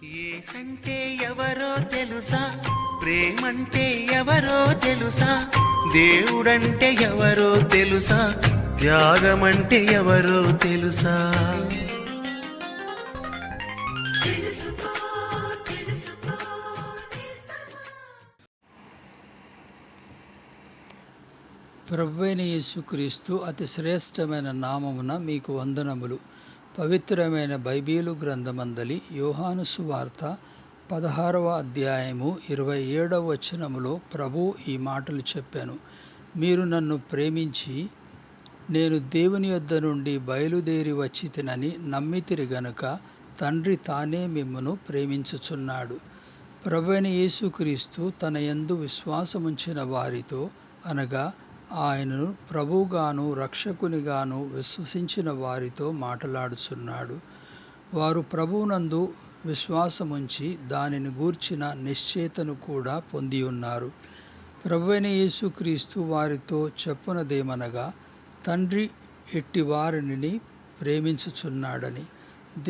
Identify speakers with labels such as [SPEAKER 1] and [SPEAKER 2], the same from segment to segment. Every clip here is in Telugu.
[SPEAKER 1] ఏసంటే ఎవరో తెలుసా, ప్రేమంటే ఎవరో తెలుసా, దేవుడంటే ఎవరో తెలుసా, త్యాగమంటే ఎవరో తెలుసా.
[SPEAKER 2] ప్రభువైన యేసుక్రీస్తు అతి శ్రేష్టమైన నామమున మీకు వందనములు. పవిత్రమైన బైబిలు గ్రంథమందలి యోహాను సువార్త 16వ అధ్యాయము 27వ వచనములో ప్రభు ఈ మాటలు చెప్పాను. మీరు నన్ను ప్రేమించి నేను దేవుని యొద్ద నుండి బయలుదేరి వచ్చితినని నమ్మితిరి గనుక తండ్రి తానే మిమ్మును ప్రేమించుచున్నాడు. ప్రభువైన యేసుక్రీస్తు తన యందు విశ్వాసముంచిన వారితో, అనగా ఆయనను ప్రభువుగాను రక్షకునిగాను విశ్వసించిన వారితో మాట్లాడుచున్నాడు. వారు ప్రభువునందు విశ్వాసముంచి దానిని గూర్చిన నిశ్చయతను కూడా పొంది ఉన్నారు. ప్రభువైన యేసుక్రీస్తు వారితో చెప్పునదేమనగా, తండ్రి ఎట్టి వారిని ప్రేమించుచున్నాడని.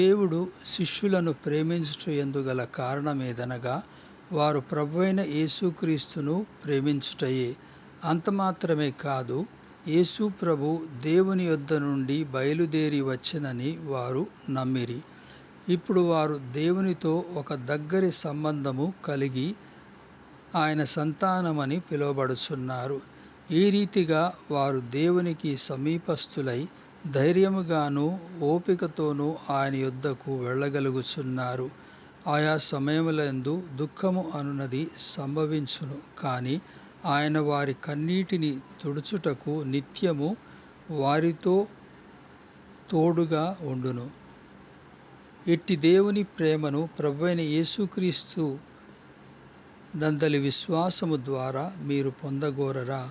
[SPEAKER 2] దేవుడు శిష్యులను ప్రేమించుట యందుగల కారణమేదనగా, వారు ప్రభువైన యేసుక్రీస్తును ప్రేమించుటయే. అంత మాత్రమే కాదు, యేసు ప్రభు దేవుని యొద్ద నుండి బయలుదేరి వచ్చినని వారు నమ్మిరి. ఇప్పుడు వారు దేవునితో ఒక దగ్గరి సంబంధము కలిగి ఆయన సంతానమని పిలువబడుచున్నారు. ఈ రీతిగా వారు దేవునికి సమీపస్థులై ధైర్యముగాను ఓపికతోనూ ఆయన యొద్దకు వెళ్ళగలుగుచున్నారు. ఆయా సమయములందు దుఃఖము అనునది సంభవించును, కానీ ఆయన వారి కన్నీటిని తుడుచుటకు నిత్యము వారితో తోడుగా ఉండును. ఇట్టి దేవుని ప్రేమను ప్రభువైన యేసుక్రీస్తు నందలి విశ్వాసము ద్వారా మీరు పొందగోరరా?